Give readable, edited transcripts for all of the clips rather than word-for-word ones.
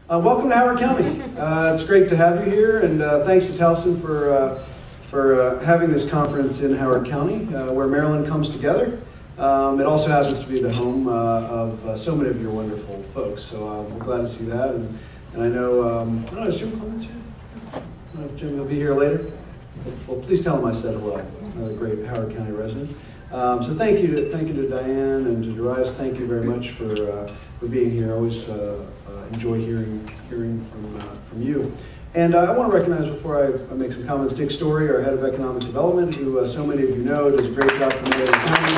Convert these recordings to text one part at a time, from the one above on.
Welcome to Howard County. It's great to have you here, and thanks to Towson for having this conference in Howard County, where Maryland comes together. It also happens to be the home of so many of your wonderful folks, so we're glad to see that. And I know, I don't know, is Jim Clements here? I don't know if Jim will be here later. Well, please tell him I said hello. Another great Howard County resident. So thank you to Diane and to Darius. Thank you very much for being here. I always enjoy hearing from you. And I want to recognize, before I make some comments, Dick Story, our head of economic development, who so many of you know does a great job for Maryland County.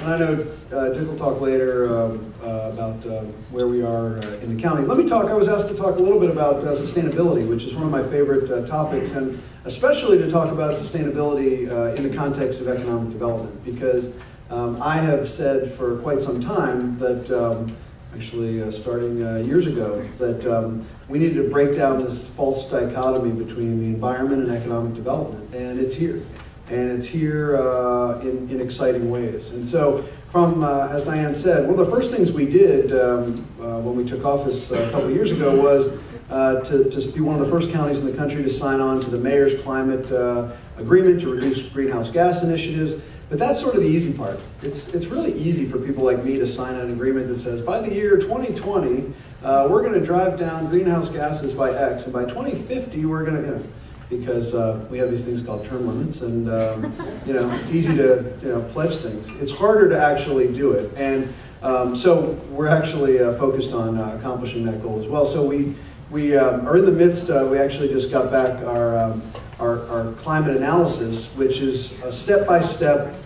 And I know Dick will talk later about where we are in the county. Let me talk. I was asked to talk a little bit about sustainability, which is one of my favorite topics, and especially to talk about sustainability in the context of economic development, because I have said for quite some time that, actually starting years ago, that we needed to break down this false dichotomy between the environment and economic development, and it's here. And it's here in exciting ways. And so, as Diane said, one of the first things we did when we took office a couple of years ago was to be one of the first counties in the country to sign on to the mayor's climate agreement to reduce greenhouse gas initiatives. But that's sort of the easy part. It's really easy for people like me to sign an agreement that says, by the year 2020, we're going to drive down greenhouse gases by X, and by 2050, we're going to, because we have these things called term limits, and it's easy to pledge things. It's harder to actually do it, and so we're actually focused on accomplishing that goal as well. So we are in the midst. We actually just got back our climate analysis, which is a step-by-step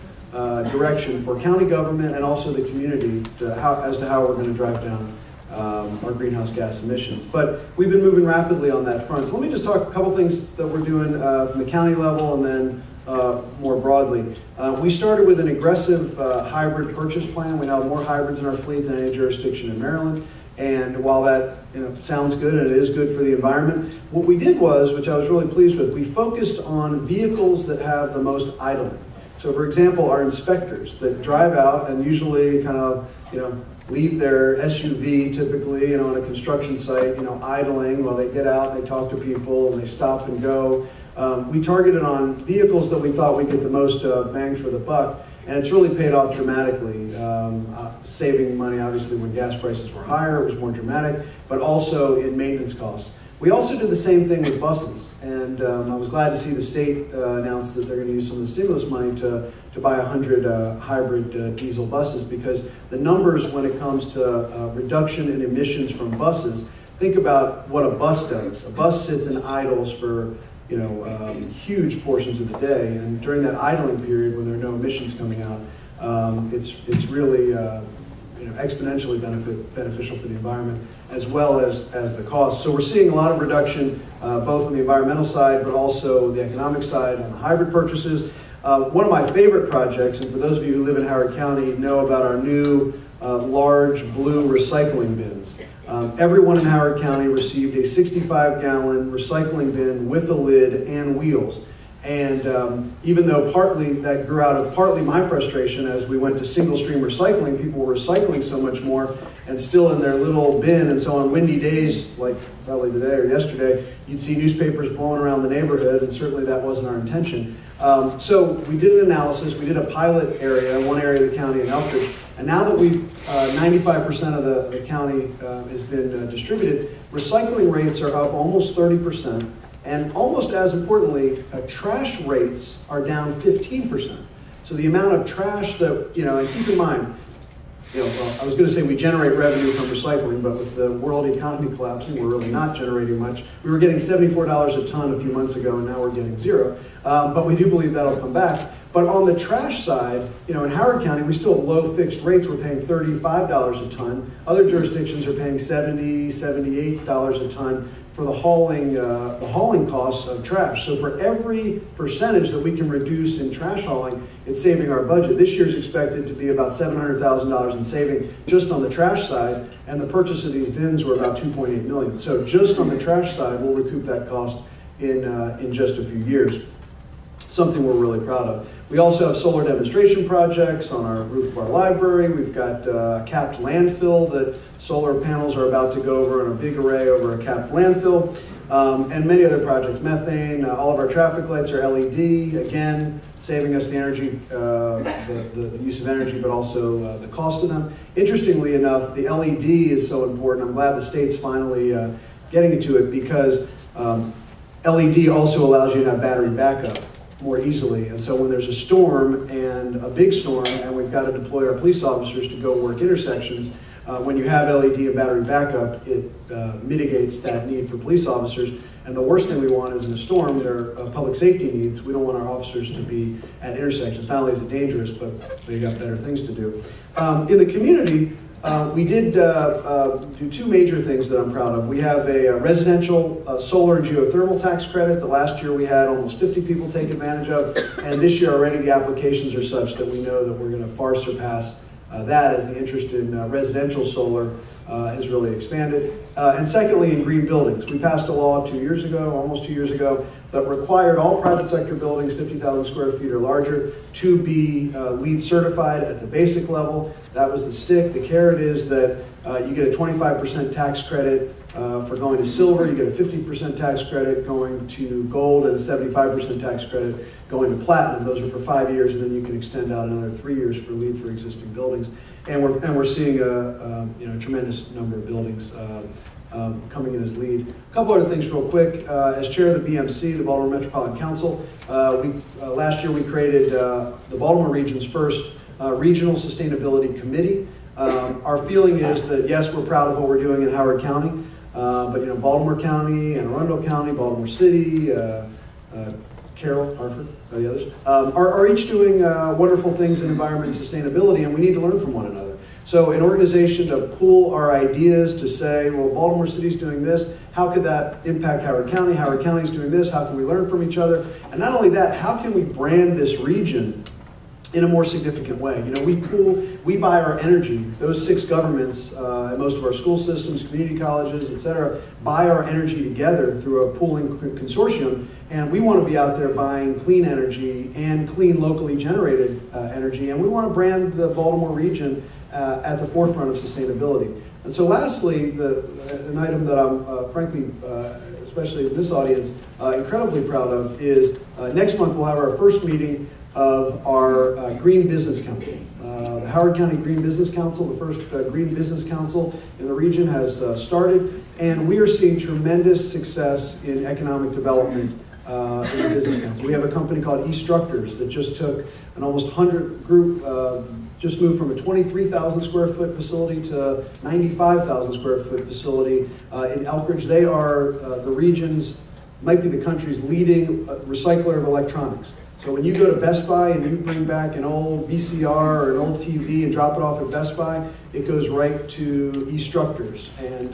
direction for county government and also the community as to how we're going to drive down our greenhouse gas emissions. But we've been moving rapidly on that front. So let me just talk a couple things that we're doing from the county level and then more broadly. We started with an aggressive hybrid purchase plan. We now have more hybrids in our fleet than any jurisdiction in Maryland. And while that sounds good and it is good for the environment, what we did was, which I was really pleased with, we focused on vehicles that have the most idling. So for example, our inspectors that drive out and usually kind of, leave their SUV typically, on a construction site, idling while they get out and they talk to people and they stop and go. We targeted on vehicles that we thought we'd get the most bang for the buck, and it's really paid off dramatically. Saving money, obviously, when gas prices were higher, it was more dramatic, but also in maintenance costs. We also did the same thing with buses, and I was glad to see the state announce that they're going to use some of the stimulus money to buy 100 hybrid diesel buses, because the numbers when it comes to reduction in emissions from buses, think about what a bus does. A bus sits and idles for huge portions of the day, and during that idling period when there are no emissions coming out, it's really exponentially beneficial for the environment as well as the cost. So we're seeing a lot of reduction both on the environmental side but also the economic side on the hybrid purchases. One of my favorite projects, and for those of you who live in Howard County know about our new large blue recycling bins. Everyone in Howard County received a 65-gallon recycling bin with a lid and wheels. And even though partly that grew out of partly my frustration as we went to single stream recycling, people were recycling so much more and still in their little bin. And so on windy days, like probably today or yesterday, you'd see newspapers blowing around the neighborhood, and certainly that wasn't our intention. So we did an analysis, we did a pilot area, one area of the county in Elkridge, and now that we've 95% of the county has been distributed, recycling rates are up almost 30%. And almost as importantly, trash rates are down 15%. So the amount of trash that, and keep in mind, I was going to say we generate revenue from recycling, but with the world economy collapsing, we're really not generating much. We were getting $74 a ton a few months ago, and now we're getting zero. But we do believe that'll come back. But on the trash side, in Howard County, we still have low fixed rates. We're paying $35 a ton. Other jurisdictions are paying $70, $78 a ton for the hauling costs of trash. So for every percentage that we can reduce in trash hauling, it's saving our budget. This year's expected to be about $700,000 in saving just on the trash side, and the purchase of these bins were about $2.8 million. So just on the trash side, we'll recoup that cost in just a few years. something we're really proud of. We also have solar demonstration projects on our roof of our library. We've got a capped landfill that solar panels are about to go over in a big array over a capped landfill. And many other projects, methane, all of our traffic lights are LED, again, saving us the energy, the use of energy, but also the cost of them. Interestingly enough, the LED is so important. I'm glad the state's finally getting into it, because LED also allows you to have battery backup more easily. And so when there's a storm, and a big storm, and we've got to deploy our police officers to go work intersections, when you have LED and battery backup, it mitigates that need for police officers. And the worst thing we want is in a storm, there are public safety needs. We don't want our officers to be at intersections. Not only is it dangerous, but they got better things to do. In the community, we did do two major things that I'm proud of. We have a residential solar and geothermal tax credit that last year we had almost 50 people take advantage of. And this year already the applications are such that we know that we're going to far surpass that, as the interest in residential solar has really expanded. And secondly, in green buildings. We passed a law 2 years ago, almost 2 years ago, that required all private sector buildings, 50,000 square feet or larger, to be LEED certified at the basic level. That was the stick. The carrot is that you get a 25% tax credit for going to silver, you get a 50% tax credit going to gold, and a 75% tax credit going to platinum. Those are for 5 years, and then you can extend out another 3 years for LEED for existing buildings. And we're seeing a tremendous number of buildings coming in as LEED. A couple other things real quick. As chair of the BMC, the Baltimore Metropolitan Council, last year we created the Baltimore region's first regional sustainability committee. Our feeling is that, yes, we're proud of what we're doing in Howard County, but Baltimore County, Anne Arundel County, Baltimore City, Carroll, Hartford, the others, are each doing wonderful things in environment and sustainability, and we need to learn from one another. So an organization to pool our ideas to say, well, Baltimore City's doing this, how could that impact Howard County? Howard County's doing this, how can we learn from each other? And not only that, how can we brand this region in a more significant way? We buy our energy. Those 6 governments, and most of our school systems, community colleges, et cetera, buy our energy together through a pooling consortium, and we want to be out there buying clean energy and clean locally generated energy, and we want to brand the Baltimore region at the forefront of sustainability. And so lastly, an item that I'm frankly, especially in this audience, incredibly proud of is next month we'll have our first meeting of our Green Business Council. The Howard County Green Business Council, the first Green Business Council in the region, has started, and we are seeing tremendous success in economic development in the Business Council. We have a company called eStructures that just took an almost 100 group, just moved from a 23,000 square foot facility to 95,000 square foot facility in Elkridge. They are the region's, might be the country's leading recycler of electronics. So when you go to Best Buy and you bring back an old VCR or an old TV and drop it off at Best Buy, it goes right to eStructures, and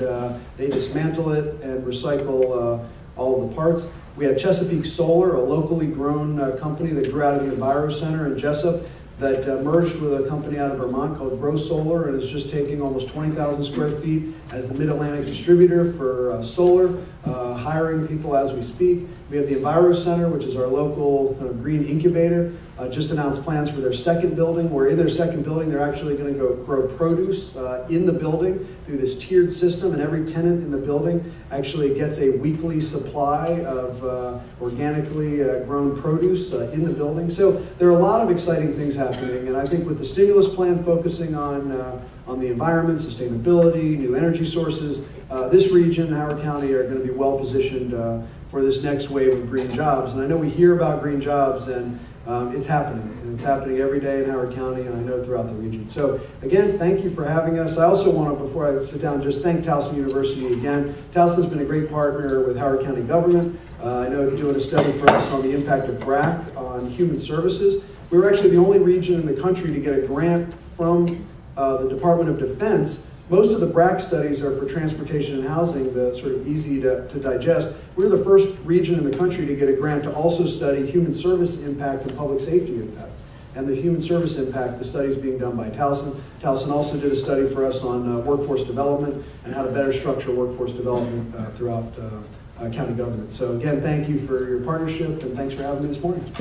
they dismantle it and recycle all of the parts. We have Chesapeake Solar, a locally grown company that grew out of the Enviro Center in Jessup, that merged with a company out of Vermont called Grow Solar, and is just taking almost 20,000 square feet as the Mid-Atlantic distributor for solar, hiring people as we speak. We have the Enviro Center, which is our local kind of green incubator, just announced plans for their second building, where in their second building they're actually going to go grow produce in the building through this tiered system, and every tenant in the building actually gets a weekly supply of organically grown produce in the building. So there are a lot of exciting things happening, and I think with the stimulus plan focusing on the environment, sustainability, new energy sources, this region, Howard County, are going to be well positioned for this next wave of green jobs. And I know we hear about green jobs, and it's happening. And it's happening every day in Howard County, and I know throughout the region. So again, thank you for having us. I also want to, before I sit down, just thank Towson University again. Towson's been a great partner with Howard County government. I know doing a study for us on the impact of BRAC on human services. We were actually the only region in the country to get a grant from the Department of Defense. Most of the BRAC studies are for transportation and housing, the sort of easy to digest. We're the first region in the country to get a grant to also study human service impact and public safety impact. And the human service impact, the study is being done by Towson. Towson also did a study for us on workforce development and how to better structure workforce development throughout county government. So again, thank you for your partnership, and thanks for having me this morning.